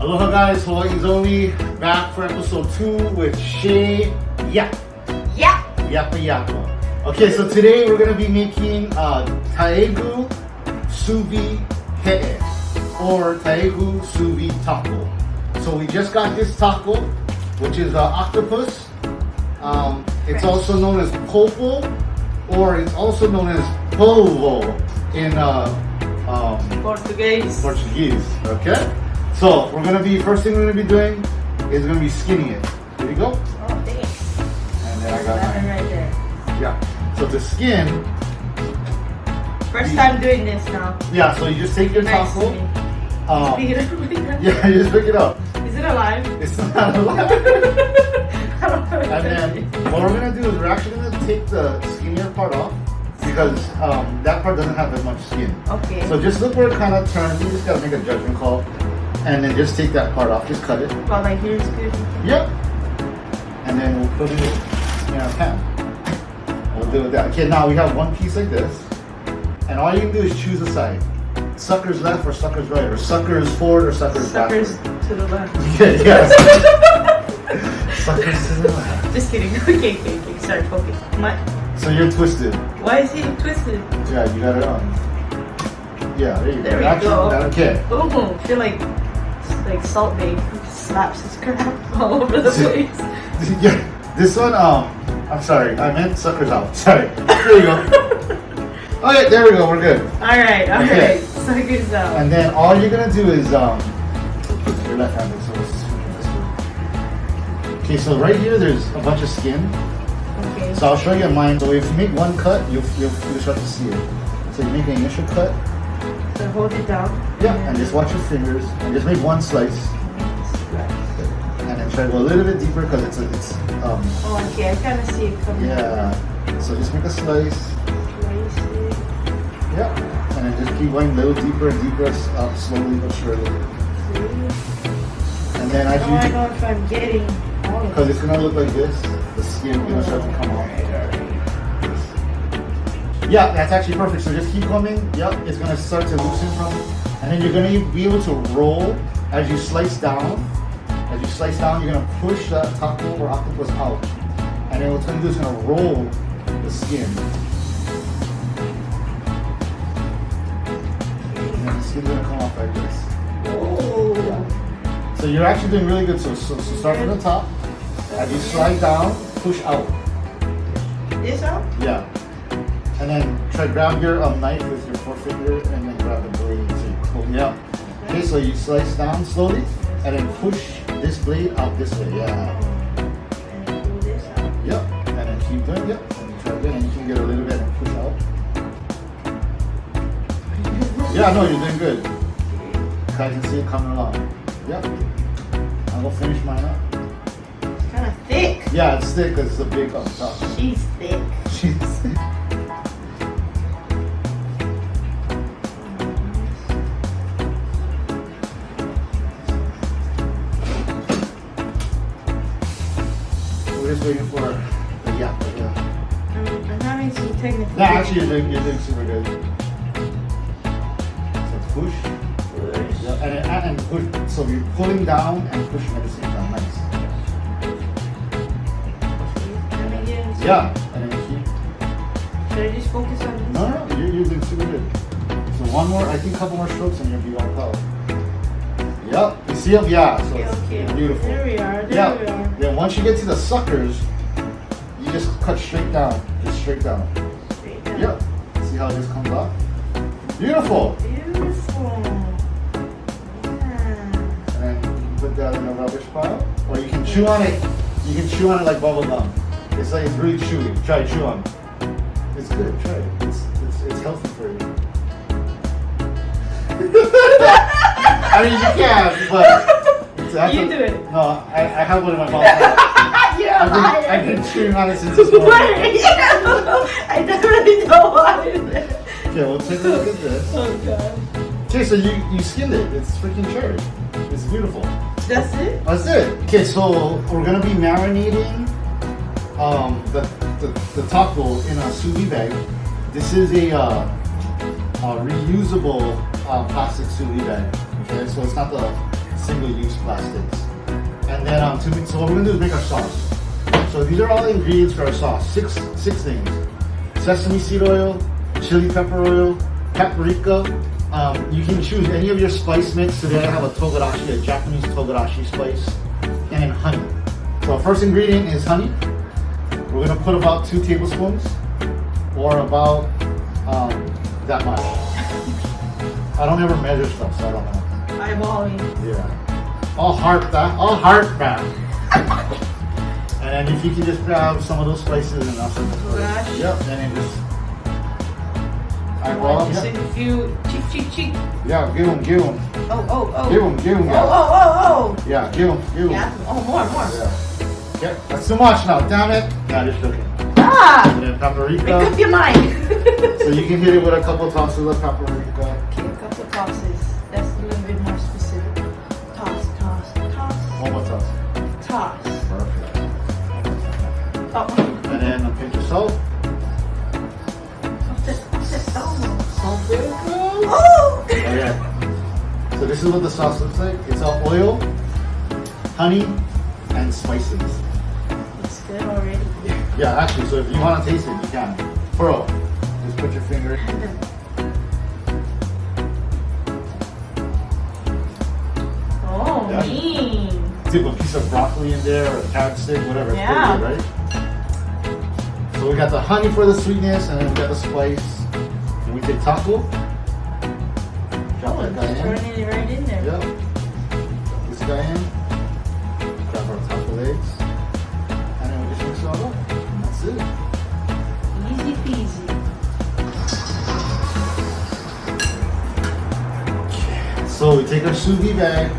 Aloha guys, Hawaii Zoe, back for episode 2 with Shay Yap. Yappa Yappa. Okay, so today we're gonna be making Taegu Sous vide or Taegu Sous vide taco. So we just got this taco, which is octopus. It's also known as popo, or it's also known as polvo in Portuguese. Okay. So first thing we're gonna be doing is gonna be skinning it. Here you go. Oh, thanks. And then I got that mine. right there. Yeah. So to skin. First time doing this now. Yeah. So you just take your Nice taco. to meet you. Pick it up. Yeah, you just pick it up. Is it alive? It's not alive. I don't know. And then what we're gonna do is we're actually gonna take the skinnier part off because that part doesn't have that much skin. Okay. So just look where it kind of turns. You just gotta make a judgment call. And then just take that part off, just cut it. Well, like here's good. Yep. And then we'll put it in our pan. We'll do it that. Okay, now we have one piece like this. And all you can do is choose a side. Suckers left or suckers right, or suckers forward or suckers Suckers backward. to the left. Yeah, yes. Suckers to the left. Just kidding. Okay. Sorry, focus. So you're twisted. Why is he twisted? Yeah, you got it on. Yeah, there you go. There we Actually, go. Okay. Oh, I feel like Salt Bae slaps his crap all over the place. Yeah, this one, I'm sorry, I meant suckers out. Sorry. There you go. Okay, there we go, we're good. Alright. Okay. Suckers out. And then all you're gonna do is, you're left-handed, so let's switch it this way. Okay, so right here, there's a bunch of skin. Okay. So I'll show you mine. So if you make one cut, you'll start to see it. So you make an initial cut. So hold it down. Yeah, and just watch your fingers, and just make one slice. And then try to go a little bit deeper because it's Oh, okay, I kind of see it coming. yeah. So just make a slice. Slice it. Yeah. And then just keep going a little deeper and deeper, slowly but surely. And then as I don't know if I'm getting all of it. because it's gonna look like this, the skin gonna start to come off. Yeah, that's actually perfect. So just keep coming. Yep, it's gonna start to loosen from, and then you're gonna be able to roll as you slice down. As you slice down, you're gonna push that taco or octopus out, and then what's gonna do is gonna roll the skin. And then the skin's gonna come off like this. Oh. So you're actually doing really good. So start from the top. As you slide down, push out. This out? Yeah. And then try to grab your knife with your forefinger and then grab the blade. So you pull me out. Okay, so you slice down slowly and then push this blade out this way. Yeah. And pull this out. Yep. And then keep doing. Yep. And you try again and you can get a little bit and push out. Yeah, no, you're doing good. You guys can see it coming along. Yep. I'm gonna finish mine up. It's kind of thick. Yeah, it's thick because it's a big up top. She's thick. She's thick. We're just waiting for the yap. Yeah. I'm having some technical. No, actually, you're doing super good. So push. Push. Yeah, and push. So you're pulling down and pushing at the same time. Nice. Can I get into- Yeah. And then keep. Should I just focus on this? No, you're doing super good. So one more, I think a couple more strokes and you'll be all out. Yep. You see them? Yeah. So Okay. it's beautiful. There we are. Yeah. There we are. Then once you get to the suckers, you just cut straight down. Just straight down. Straight down. Yep. See how it just comes off? Beautiful. Beautiful. Yeah. And then you can put that in a rubbish pile. Or you can chew on it. You can chew on it like bubble gum. It's like it's really chewy. Try chew on. It's good. Try it. It's healthy for you. I mean, you can, but You do it. No, I have one in my mouth. You're a liar. I've been chewing on it since this morning. I definitely don't want it. Okay, we'll take a look at this. Oh god. Okay, so you skinned it. It's freaking cherry. It's beautiful. That's it? That's it. Okay, so we're gonna be marinating the taco in a sous vide bag. This is a reusable plastic sous vide bag. Okay, so it's not single-use plastics. And then so what we're gonna do is make our sauce. So these are all the ingredients for our sauce. Six things: sesame seed oil, chili pepper oil, paprika. You can choose any of your spice mix. Today I have a togarashi, a Japanese togarashi spice, and then honey. So first ingredient is honey. We're gonna put about 2 tablespoons, or about that much. I don't ever measure stuff, so I don't know. Eyeballing. Yeah. All heart back. And then if you can just grab some of those spices and also Gosh. Yep, and then just Just a few cheek. Yeah, give them. Oh. Give them. Oh. Yeah, give them. Yeah. Oh, more. Yeah. Okay, that's too much now. Damn it. Nah, just joking. Ah! And then paprika. Make up your mind. So you can hit it with a couple tosses of paprika. Okay, a couple tosses. That's a little bit more specific. Toss. One more toss. Toss. Perfect. Oh. And then a pinch of salt. Oh! Okay. So this is what the sauce looks like. It's all oil, honey, and spices. It's good already. Yeah, actually, so if you want to taste it, you can. Pearl, just put your finger. Oh, Yeah. mean. Dip a piece of broccoli in there or a carrot stick, whatever. Yeah. It's pretty good, right? So we got the honey for the sweetness, and then we got the spice. And we take taco. Drop that guy in. Turning it right in there. Yep. This guy in. Grab our taco legs. And then we just mix it all up. And that's it. Easy peasy. So we take our sous vide bag.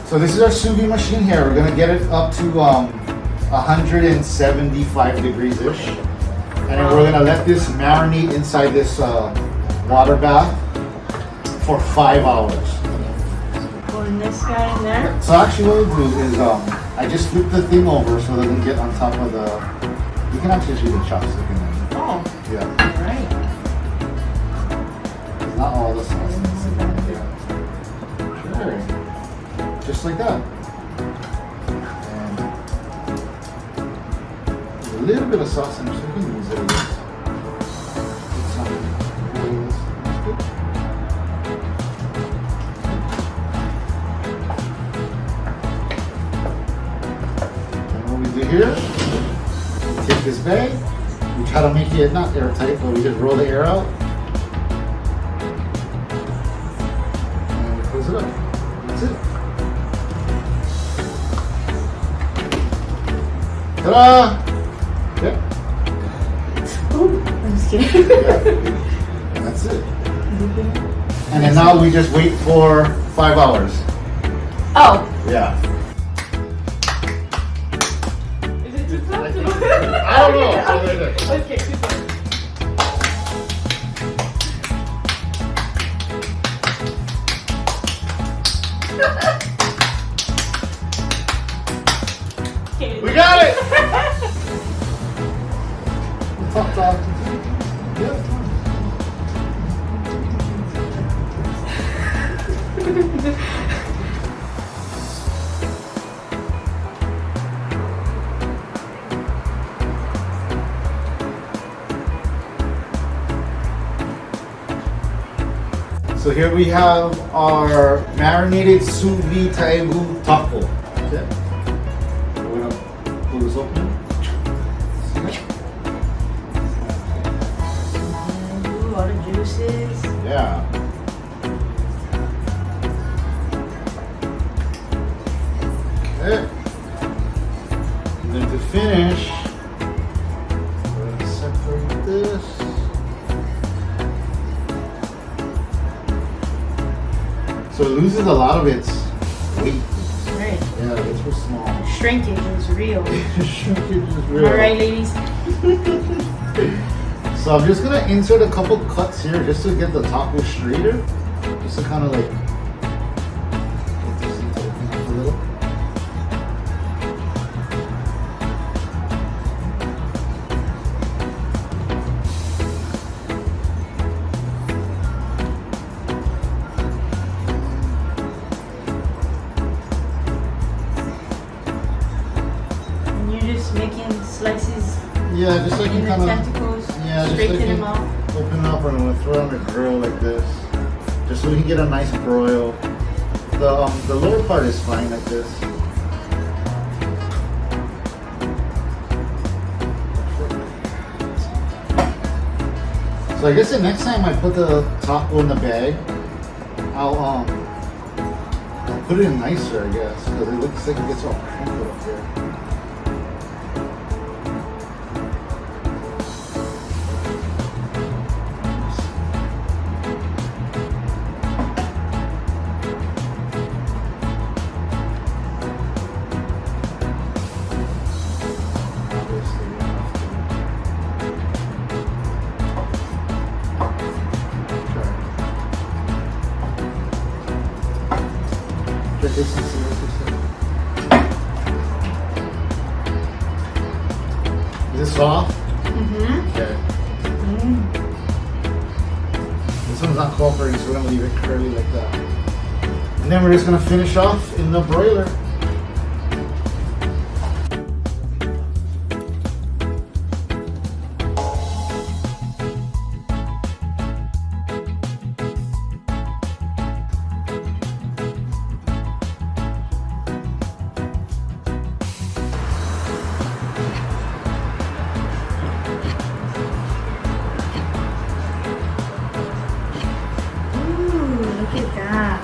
So this is our sous vide machine here. We're gonna get it up to 175 degrees-ish. And then we're gonna let this marinate inside this water bath for 5 hours. Putting this guy in there. So actually what we'll do is I just flip the thing over so it doesn't get on top of the, you can actually use a chopstick in there. Oh, Yeah, alright. it's not all the sauce. Sure. Just like that. And a little bit of sauce in there, so you can use it. It's not really this. That's good. And what we do here, we take this bag, we try to make it not airtight, but we just roll the air out. And we close it up. That's it. Ta-da! Yep. I'm just kidding. Yeah. And that's it. And then now we just wait for 5 hours. Oh. Yeah. Is it too tough? I don't know. Okay, too tough. We got it! Top. Yeah. So here we have our marinated sous vide Taegu taco. Okay. We're gonna pull this open. Ooh, all the juices. Yeah. Okay. And then to finish, we're gonna separate this. So it loses a lot of its weight. Right. Yeah, it's real small. Shrinkage is real. Shrinkage is real. Alright, ladies. So I'm just gonna insert a couple cuts here just to get the taco straighter. Just to kind of like get this to open up a little. Yeah, just like you And the kind of. tentacles, Yeah, just straighten like them you out. open up and I'm gonna throw it on the grill like this, just so we can get a nice broil. The lower part is fine like this. So I guess the next time I put the taco in the bag, I'll put it in nicer, I guess, because it looks like it gets all crumpled up there. This and see what this is. Is it soft? Mm-hmm. Okay. This one's not cooperating, so we're gonna leave it curly like that. And then we're just gonna finish off in the broiler. Look at that.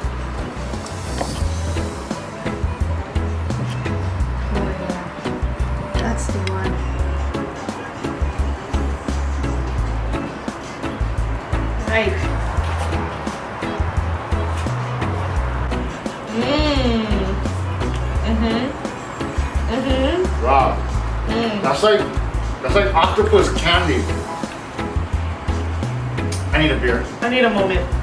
Oh yeah. That's the one. Right. Wow. That's like octopus candy. I need a beer. I need a moment.